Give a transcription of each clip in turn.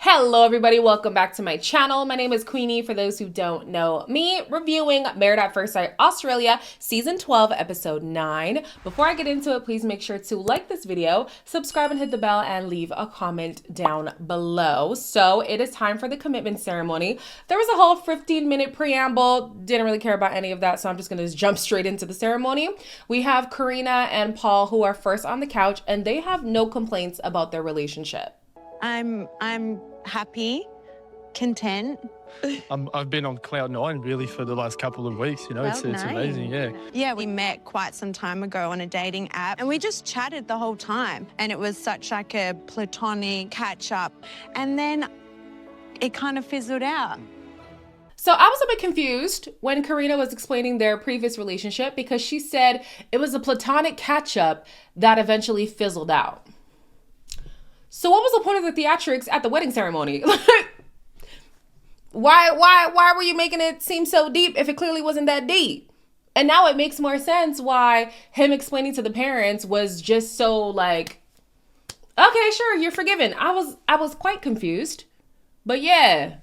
Hello everybody, welcome back to my channel. My name is Queenie, for those who don't know me, reviewing Married at First Sight Australia, Season 12, Episode 9. Before I get into it, please make sure to like this video, subscribe and hit the bell, and leave a comment down below. So it is time for the commitment ceremony. There was a whole 15-minute preamble, didn't really care about any of that, so I'm just gonna jump straight into the ceremony. We have Karina and Paul, who are first on the couch, and they have no complaints about their relationship. I'm happy, content. I've been on cloud nine really for the last couple of weeks. You know, it's amazing. Yeah, we met quite some time ago on a dating app, and we just chatted the whole time. And it was such like a platonic catch up, and then it kind of fizzled out. So I was a bit confused when Karina was explaining their previous relationship because she said it was a platonic catch up that eventually fizzled out. So what was the point of the theatrics at the wedding ceremony? Why were you making it seem so deep if it clearly wasn't that deep? And now it makes more sense why him explaining to the parents was just so like, okay, sure, you're forgiven. I was quite confused. But yeah,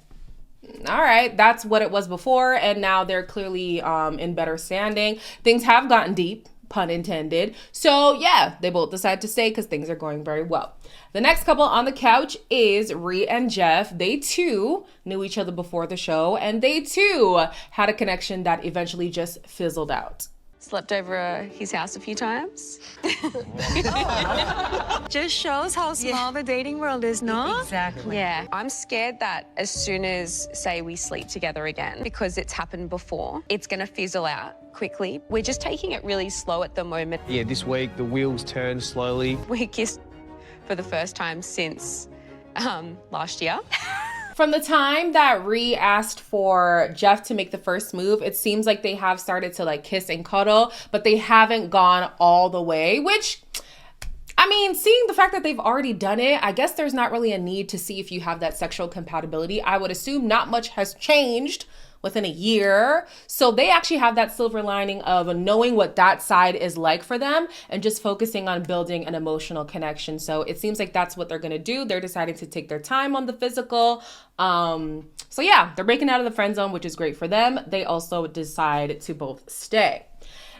all right, that's what it was before, and now they're clearly in better standing. Things have gotten deep, pun intended. So yeah, they both decided to stay because things are going very well. The next couple on the couch is Ree and Jeff. They too knew each other before the show, and they too had a connection that eventually just fizzled out. Slept over his house a few times. Just shows how small the dating world is, no? Exactly. Yeah. I'm scared that as soon as, say, we sleep together again, because it's happened before, it's going to fizzle out quickly. We're just taking it really slow at the moment. Yeah, this week the wheels turn slowly. We kissed for the first time since last year. From the time that Ree asked for Jeff to make the first move, it seems like they have started to like kiss and cuddle, but they haven't gone all the way, which, I mean, seeing the fact that they've already done it, I guess there's not really a need to see if you have that sexual compatibility. I would assume not much has changed within a year. So they actually have that silver lining of knowing what that side is like for them and just focusing on building an emotional connection. So it seems like that's what they're going to do. They're deciding to take their time on the physical. So yeah, they're breaking out of the friend zone, which is great for them. They also decide to both stay.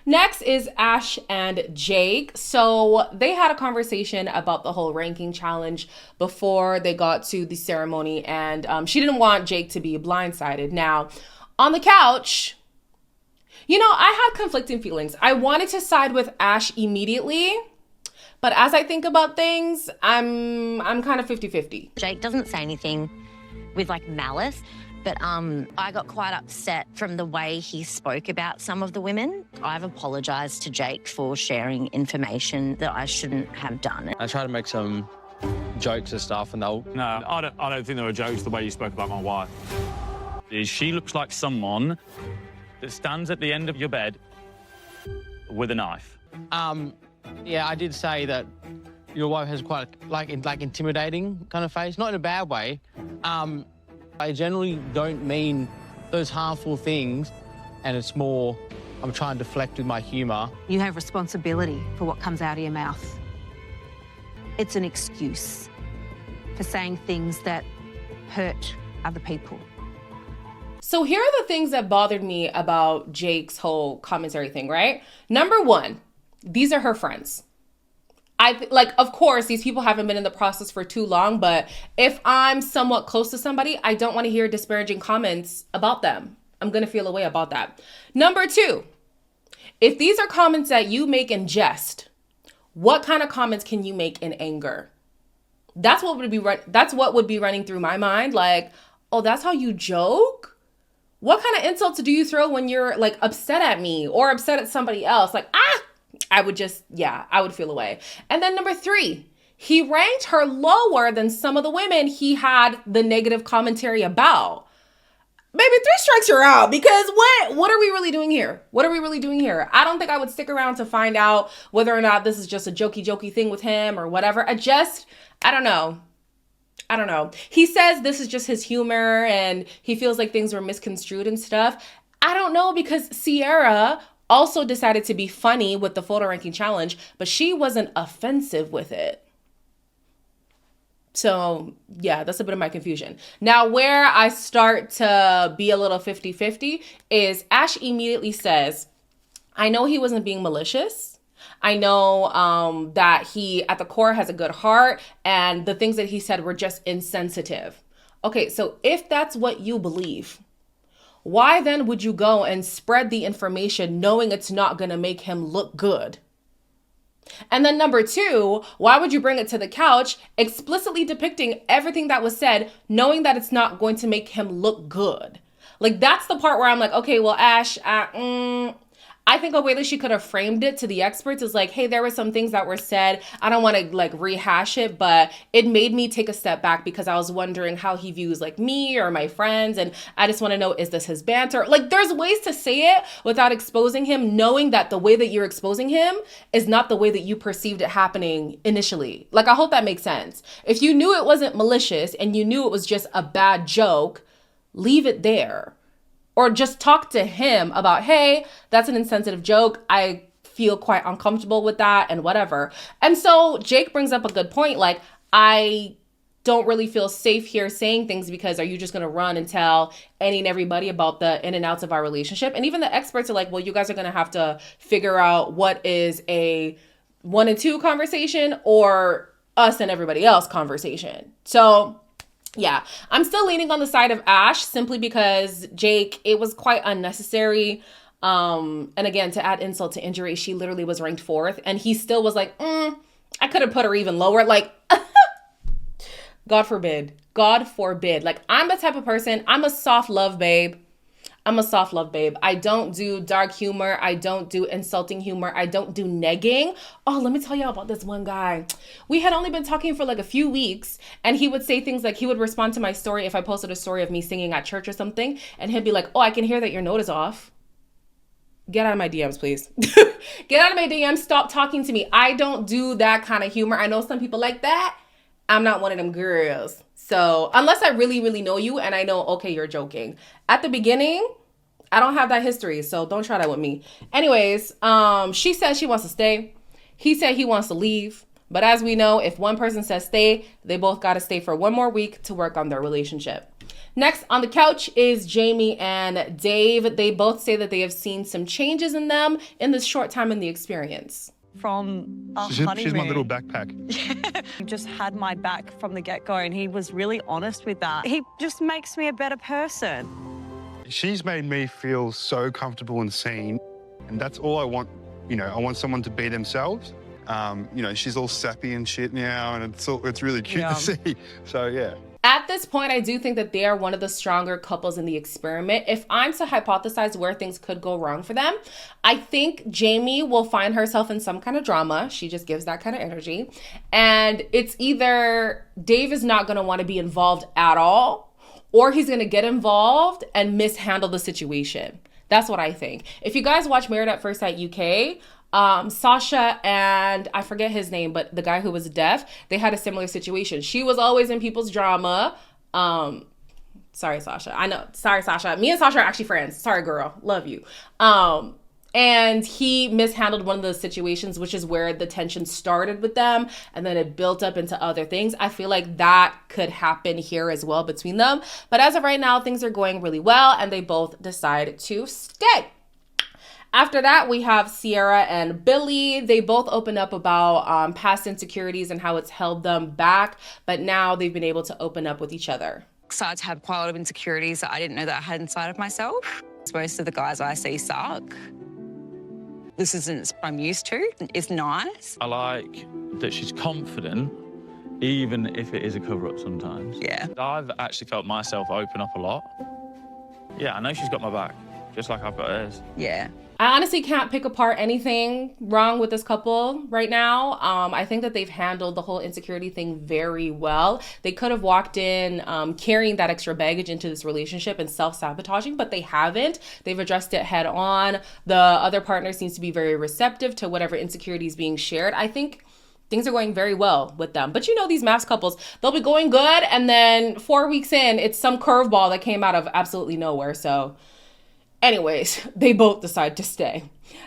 Next is Ash and Jake. So they had a conversation about the whole ranking challenge before they got to the ceremony, and she didn't want Jake to be blindsided. Now, on the couch, you know, I had conflicting feelings. I wanted to side with Ash immediately, but as I think about things, I'm kind of 50-50. Jake doesn't say anything with like malice, but I got quite upset from the way he spoke about some of the women. I've apologized to Jake for sharing information that I shouldn't have done. I tried to make some jokes and stuff, and they'll... No, I don't think there were jokes the way you spoke about my wife. She looks like someone that stands at the end of your bed with a knife. Yeah, I did say that your wife has quite like intimidating kind of face, not in a bad way. I generally don't mean those harmful things, and it's more I'm trying to deflect with my humour. You have responsibility for what comes out of your mouth. It's an excuse for saying things that hurt other people. So here are the things that bothered me about Jake's whole commentary thing, right? Number one, these are her friends. Of course, these people haven't been in the process for too long, but if I'm somewhat close to somebody, I don't want to hear disparaging comments about them. I'm going to feel a way about that. Number two, if these are comments that you make in jest, what kind of comments can you make in anger? That's what would be running through my mind. Like, oh, that's how you joke? What kind of insults do you throw when you're like upset at me or upset at somebody else? Like, I would feel away. And then number three, he ranked her lower than some of the women he had the negative commentary about. Baby, 3 strikes you're out, because what are we really doing here? What are we really doing here? I don't think I would stick around to find out whether or not this is just a jokey thing with him or whatever. I don't know. He says this is just his humor and he feels like things were misconstrued and stuff. I don't know, because Sierra also decided to be funny with the photo ranking challenge, but she wasn't offensive with it. So yeah, that's a bit of my confusion. Now, where I start to be a little 50-50 is Ash immediately says, I know he wasn't being malicious. I know that he, at the core, has a good heart, and the things that he said were just insensitive. Okay, so if that's what you believe, why then would you go and spread the information knowing it's not going to make him look good? And then number two, why would you bring it to the couch explicitly depicting everything that was said, knowing that it's not going to make him look good? Like, that's the part where I'm like, okay, well, Ash, I think a way that she could have framed it to the experts is like, hey, there were some things that were said. I don't want to like rehash it, but it made me take a step back because I was wondering how he views like me or my friends. And I just want to know, is this his banter? Like, there's ways to say it without exposing him, knowing that the way that you're exposing him is not the way that you perceived it happening initially. Like, I hope that makes sense. If you knew it wasn't malicious and you knew it was just a bad joke, leave it there. Or just talk to him about, hey, that's an insensitive joke. I feel quite uncomfortable with that and whatever. And so Jake brings up a good point. Like, I don't really feel safe here saying things because are you just going to run and tell any and everybody about the in and outs of our relationship? And even the experts are like, well, you guys are going to have to figure out what is a 1 and 2 conversation or us and everybody else conversation. So yeah, I'm still leaning on the side of Ash simply because Jake, it was quite unnecessary. And again, to add insult to injury, she literally was ranked 4th and he still was like, I could have put her even lower. Like, God forbid. God forbid. Like, I'm the type of person, I'm a soft love babe. I don't do dark humor. I don't do insulting humor. I don't do negging. Oh, let me tell y'all about this one guy. We had only been talking for like a few weeks and he would say things like he would respond to my story if I posted a story of me singing at church or something. And he'd be like, oh, I can hear that your note is off. Get out of my DMs, please. Get out of my DMs. Stop talking to me. I don't do that kind of humor. I know some people like that. I'm not one of them girls. So unless I really, really know you and I know, okay, you're joking. At the beginning, I don't have that history, so don't try that with me. Anyways, she says she wants to stay. He said he wants to leave. But as we know, if one person says stay, they both got to stay for 1 more week to work on their relationship. Next on the couch is Jamie and Dave. They both say that they have seen some changes in them in this short time in the experience. From a She's honeymoon. my little backpack. He just had my back from the get-go and he was really honest with that. He just makes me a better person. She's made me feel so comfortable and seen, and that's all I want. You know, I want someone to be themselves. You know, she's all sappy and shit now, and it's really cute to see. So, yeah. At this point, I do think that they are one of the stronger couples in the experiment. If I'm to hypothesize where things could go wrong for them, I think Jamie will find herself in some kind of drama. She just gives that kind of energy. And it's either Dave is not going to want to be involved at all, or he's going to get involved and mishandle the situation. That's what I think. If you guys watch Married at First Sight UK, Sasha and I forget his name, but the guy who was deaf, they had a similar situation. She was always in people's drama. Sorry, Sasha. I know. Sorry, Sasha. Me and Sasha are actually friends. Sorry, girl. Love you. And he mishandled one of those situations, which is where the tension started with them and then it built up into other things. I feel like that could happen here as well between them. But as of right now, things are going really well and they both decide to stay. After that, we have Sierra and Billy. They both open up about past insecurities and how it's held them back, but now they've been able to open up with each other. Started to have quite a lot of insecurities that I didn't know that I had inside of myself. Most of the guys I see suck. This isn't what I'm used to. It's nice. I like that she's confident, even if it is a cover-up sometimes. Yeah. I've actually felt myself open up a lot. Yeah, I know she's got my back, just like I've got hers. Yeah. I honestly can't pick apart anything wrong with this couple right now. I think that they've handled the whole insecurity thing very well. They could have walked in carrying that extra baggage into this relationship and self-sabotaging, but they haven't. They've addressed it head on. The other partner seems to be very receptive to whatever insecurity is being shared. I think things are going very well with them. But you know, these maths couples, they'll be going good, and then 4 weeks in, it's some curveball that came out of absolutely nowhere. So anyways, they both decide to stay.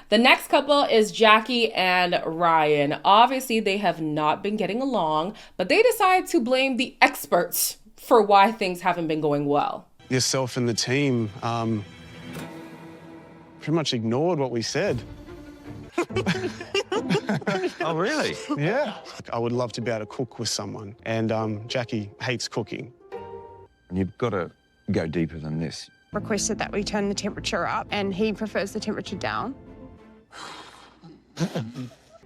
The next couple is Jackie and Ryan. Obviously, they have not been getting along, but they decide to blame the experts for why things haven't been going well. Yourself and the team pretty much ignored what we said. Oh, really? Yeah. I would love to be able to cook with someone, and Jackie hates cooking. You've got to go deeper than this. Requested that we turn the temperature up, and he prefers the temperature down.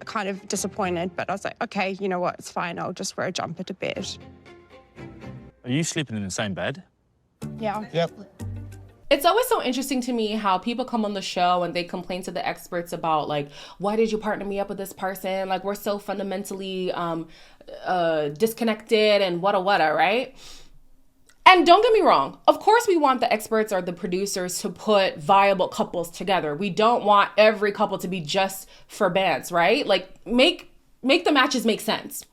Kind of disappointed, but I was like, okay, you know what, it's fine, I'll just wear a jumper to bed. Are you sleeping in the same bed? Yeah. Yep. It's always so interesting to me how people come on the show and they complain to the experts about, like, why did you partner me up with this person? Like, we're so fundamentally disconnected and wada, right? And don't get me wrong. Of course, we want the experts or the producers to put viable couples together. We don't want every couple to be just for bands, right? Like, make the matches make sense.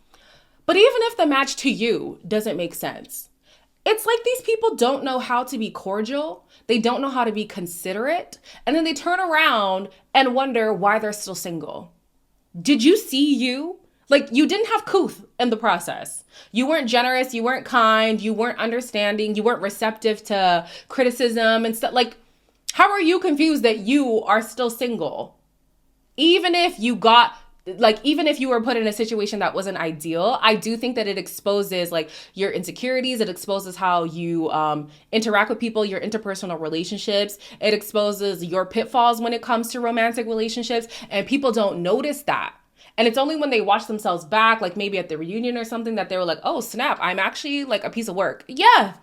But even if the match to you doesn't make sense, it's like these people don't know how to be cordial. They don't know how to be considerate. And then they turn around and wonder why they're still single. Did you see you? Like, you didn't have couth in the process. You weren't generous. You weren't kind. You weren't understanding. You weren't receptive to criticism and stuff. Like, how are you confused that you are still single? Even if you were put in a situation that wasn't ideal, I do think that it exposes like your insecurities. It exposes how you interact with people, your interpersonal relationships. It exposes your pitfalls when it comes to romantic relationships. And people don't notice that. And it's only when they watch themselves back, like maybe at the reunion or something, that they were like, oh, snap, I'm actually like a piece of work. Yeah.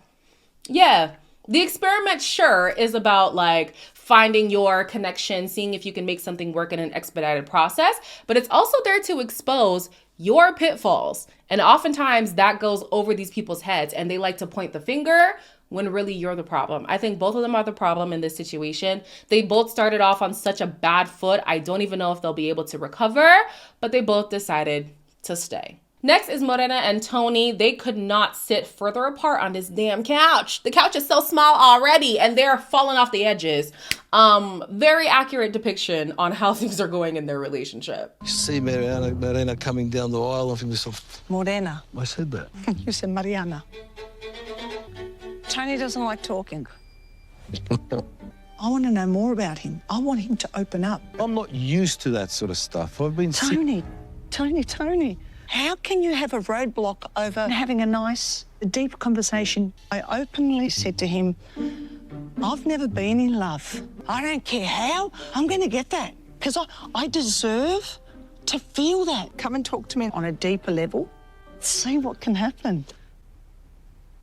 The experiment, sure, is about like finding your connection, seeing if you can make something work in an expedited process, but it's also there to expose your pitfalls. And oftentimes that goes over these people's heads and they like to point the finger when really you're the problem. I think both of them are the problem in this situation. They both started off on such a bad foot. I don't even know if they'll be able to recover, but they both decided to stay. Next is Marina and Tony. They could not sit further apart on this damn couch. The couch is so small already and they're falling off the edges. Very accurate depiction on how things are going in their relationship. You see Marina coming down the aisle of himself. Morena. I said that. You said Mariana. Tony doesn't like talking. I want to know more about him. I want him to open up. I'm not used to that sort of stuff. I've been Tony. How can you have a roadblock over having a nice, deep conversation? I openly said to him, I've never been in love. I don't care how, I'm going to get that. Because I deserve to feel that. Come and talk to me on a deeper level. See what can happen.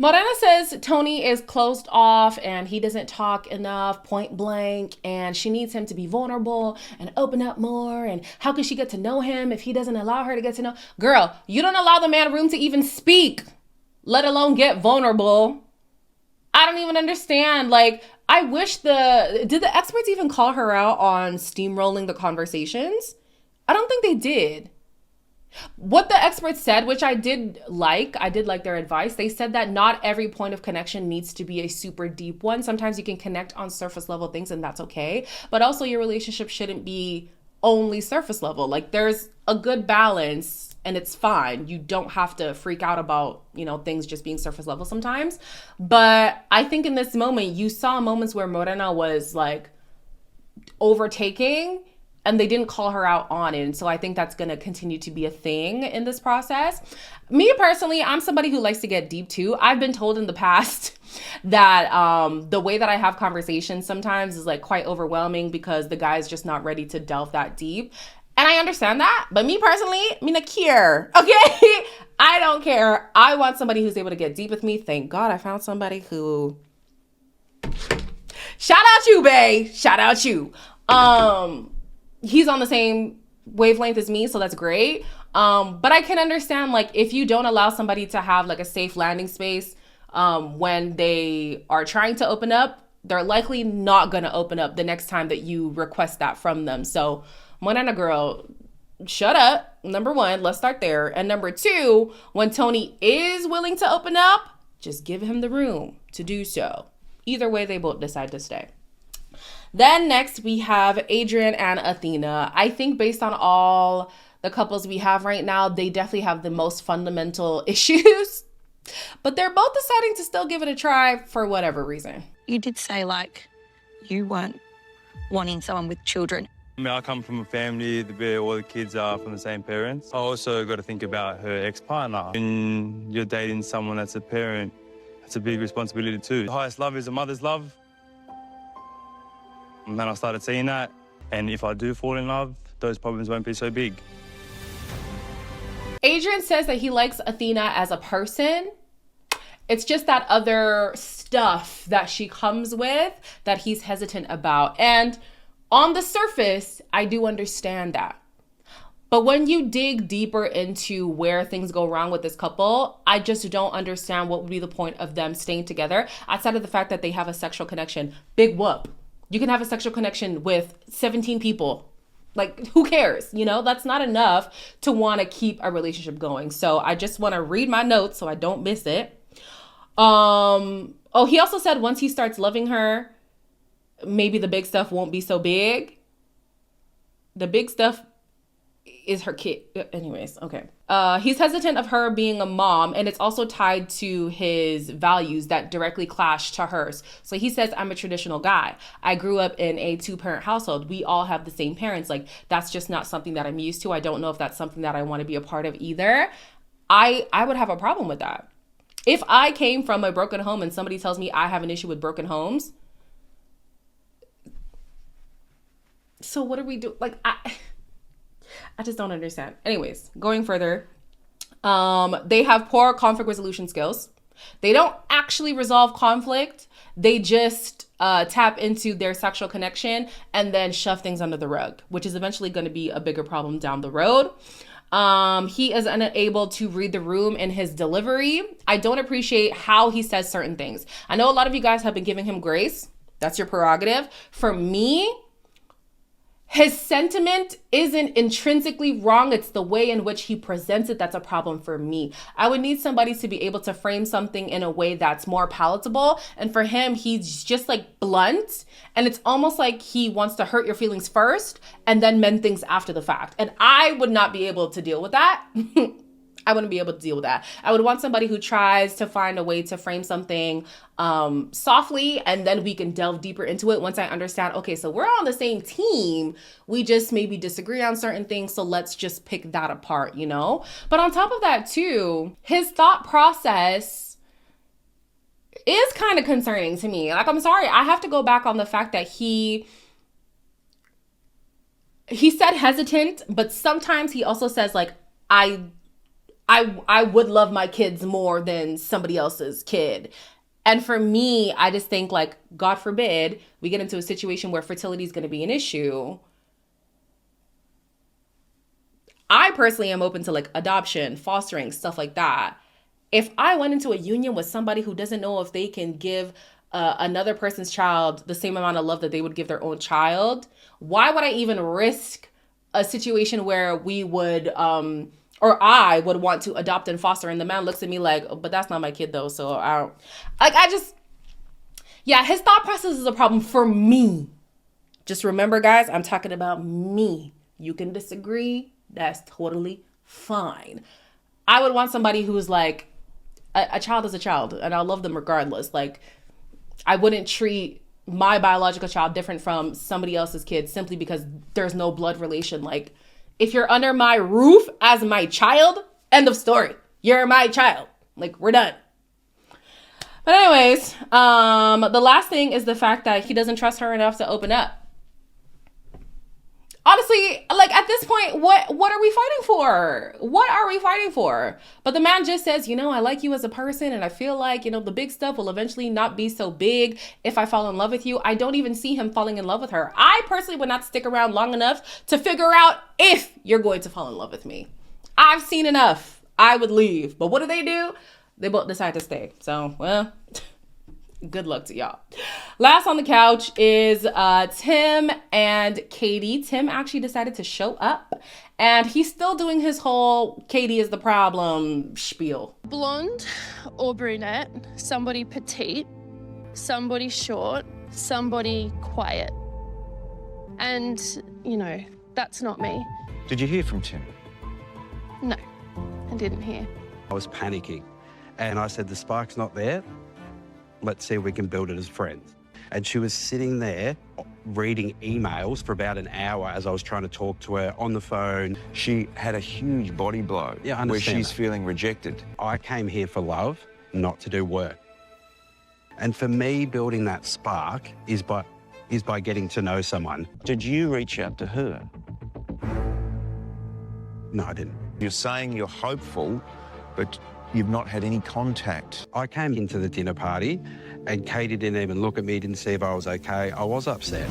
Marina says Tony is closed off and he doesn't talk enough, point blank, and she needs him to be vulnerable and open up more. And how can she get to know him if he doesn't allow her to get to know? Girl, you don't allow the man room to even speak, let alone get vulnerable. I don't even understand. Like, I wish did the experts even call her out on steamrolling the conversations? I don't think they did. What the experts said, which I did like their advice. They said that not every point of connection needs to be a super deep one. Sometimes you can connect on surface level things and that's okay. But also your relationship shouldn't be only surface level. Like, there's a good balance and it's fine. You don't have to freak out about, things just being surface level sometimes. But I think in this moment, you saw moments where Marina was like overtaking and they didn't call her out on it. And so I think that's going to continue to be a thing in this process. Me personally, I'm somebody who likes to get deep too. I've been told in the past that the way that I have conversations sometimes is like quite overwhelming because the guy's just not ready to delve that deep. And I understand that. But me personally, me not care. Okay? I don't care. I want somebody who's able to get deep with me. Thank God I found somebody who... Shout out you, bae. Shout out you. He's on the same wavelength as me, so that's great. But I can understand, like, if you don't allow somebody to have like a safe landing space when they are trying to open up, they're likely not going to open up the next time that you request that from them. So, Marina girl, shut up. Number one, let's start there. And number two, when Tony is willing to open up, just give him the room to do so. Either way, they both decide to stay. Then next we have Adrian and Athena. I think based on all the couples we have right now, they definitely have the most fundamental issues. But they're both deciding to still give it a try for whatever reason. You did say, like, you weren't wanting someone with children. I mean, I come from a family where all the kids are from the same parents. I also got to think about her ex-partner. When you're dating someone that's a parent, it's a big responsibility too. The highest love is a mother's love. And then I started seeing that. And if I do fall in love, those problems won't be so big. Adrian says that he likes Athena as a person. It's just that other stuff that she comes with that he's hesitant about. And on the surface, I do understand that. But when you dig deeper into where things go wrong with this couple, I just don't understand what would be the point of them staying together outside of the fact that they have a sexual connection. Big whoop. You can have a sexual connection with 17 people. Like, who cares? You know, that's not enough to want to keep a relationship going. So I just want to read my notes so I don't miss it. Oh, he also said once he starts loving her, maybe the big stuff won't be so big. The big stuff is her kid. Anyways, okay. He's hesitant of her being a mom, and it's also tied to his values that directly clash to hers. So he says, I'm a traditional guy. I grew up in a 2-parent household. We all have the same parents. Like, that's just not something that I'm used to. I don't know if that's something that I want to be a part of either. I would have a problem with that. If I came from a broken home and somebody tells me I have an issue with broken homes, so what do we do? Like, I just don't understand. Anyways, going further, they have poor conflict resolution skills. They don't actually resolve conflict. They just tap into their sexual connection and then shove things under the rug, which is eventually going to be a bigger problem down the road. He is unable to read the room in his delivery. I don't appreciate how he says certain things. I know a lot of you guys have been giving him grace. That's your prerogative. For me, his sentiment isn't intrinsically wrong. It's the way in which he presents it that's a problem for me. I would need somebody to be able to frame something in a way that's more palatable. And for him, he's just like blunt. And it's almost like he wants to hurt your feelings first and then mend things after the fact. And I would not be able to deal with that. I wouldn't be able to deal with that. I would want somebody who tries to find a way to frame something softly, and then we can delve deeper into it once I understand, okay, so we're on the same team. We just maybe disagree on certain things, so let's just pick that apart, you know? But on top of that too, his thought process is kind of concerning to me. Like, I'm sorry, I have to go back on the fact that he said hesitant, but sometimes he also says like, I would love my kids more than somebody else's kid. And for me, I just think like, God forbid, we get into a situation where fertility is going to be an issue. I personally am open to like adoption, fostering, stuff like that. If I went into a union with somebody who doesn't know if they can give another person's child the same amount of love that they would give their own child, why would I even risk a situation where we would, or I would want to adopt and foster, and the man looks at me like, oh, but that's not my kid though, so I don't, like, yeah, his thought process is a problem for me. Just remember, guys, I'm talking about me. You can disagree, that's totally fine. I would want somebody who's like, a child is a child, and I'll love them regardless. Like, I wouldn't treat my biological child different from somebody else's kid simply because there's no blood relation. Like, if you're under my roof as my child, end of story. You're my child. Like, we're done. But anyways, the last thing is the fact that he doesn't trust her enough to open up. Honestly, like, at this point, what are we fighting for? What are we fighting for? But the man just says, you know, I like you as a person, and I feel like, you know, the big stuff will eventually not be so big if I fall in love with you. I don't even see him falling in love with her. I personally would not stick around long enough to figure out if you're going to fall in love with me. I've seen enough. I would leave. But what do? They both decide to stay. So, well, good luck to y'all. Last on the couch is Tim and Katie. Tim actually decided to show up, and he's still doing his whole Katie is the problem spiel. Blonde or brunette, somebody petite, somebody short, somebody quiet. And, you know, that's not me. Did you hear from Tim? No, I didn't hear. I was panicking and I said, the spark's not there. Let's see if we can build it as friends. And she was sitting there reading emails for about an hour as I was trying to talk to her on the phone. She had a huge body blow Yeah, I where understand she's that. feeling rejected. I came here for love, not to do work. And for me, building that spark is by getting to know someone. Did you reach out to her? No, I didn't. You're saying you're hopeful, but you've not had any contact. I came into the dinner party and Katie didn't even look at me, didn't see if I was okay. I was upset.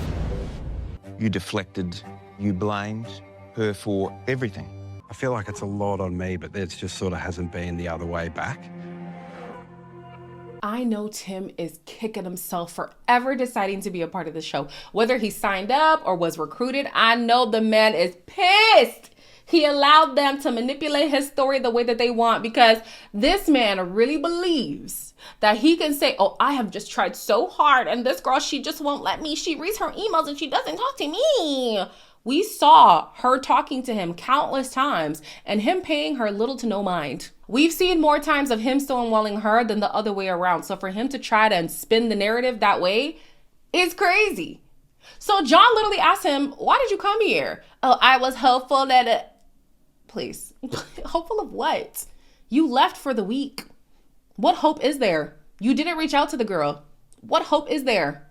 You deflected, you blamed her for everything. I feel like it's a lot on me, but it just sort of hasn't been the other way back. I know Tim is kicking himself for ever deciding to be a part of the show. Whether he signed up or was recruited, I know the man is pissed. He allowed them to manipulate his story the way that they want because this man really believes that he can say, oh, I have just tried so hard and this girl, she just won't let me. She reads her emails and she doesn't talk to me. We saw her talking to him countless times and him paying her little to no mind. We've seen more times of him stonewalling her than the other way around. So for him to try to spin the narrative that way is crazy. So John literally asked him, why did you come here? Oh, I was hopeful that Please. Hopeful of what? You left for the week. What hope is there? You didn't reach out to the girl. What hope is there?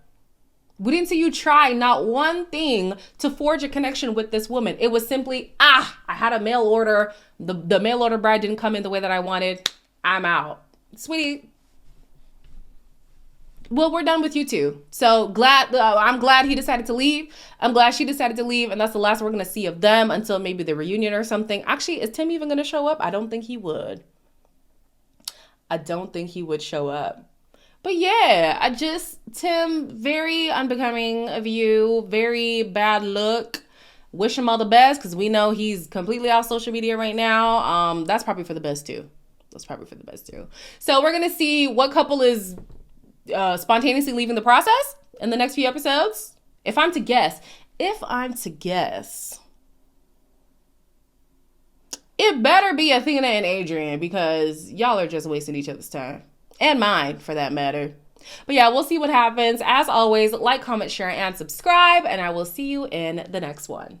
We didn't see you try not one thing to forge a connection with this woman. It was simply, I had a mail order. The mail order bride didn't come in the way that I wanted. I'm out. Sweetie. Well, we're done with you two. So I'm glad he decided to leave. I'm glad she decided to leave. And that's the last we're going to see of them until maybe the reunion or something. Actually, is Tim even going to show up? I don't think he would. I don't think he would show up. But yeah, Tim, very unbecoming of you. Very bad look. Wish him all the best because we know he's completely off social media right now. That's probably for the best too. So we're going to see what couple is spontaneously leaving the process in the next few episodes. If I'm to guess, it better be Athena and Adrian because y'all are just wasting each other's time. And mine, for that matter. But yeah, we'll see what happens. As always, like, comment, share, and subscribe, and I will see you in the next one.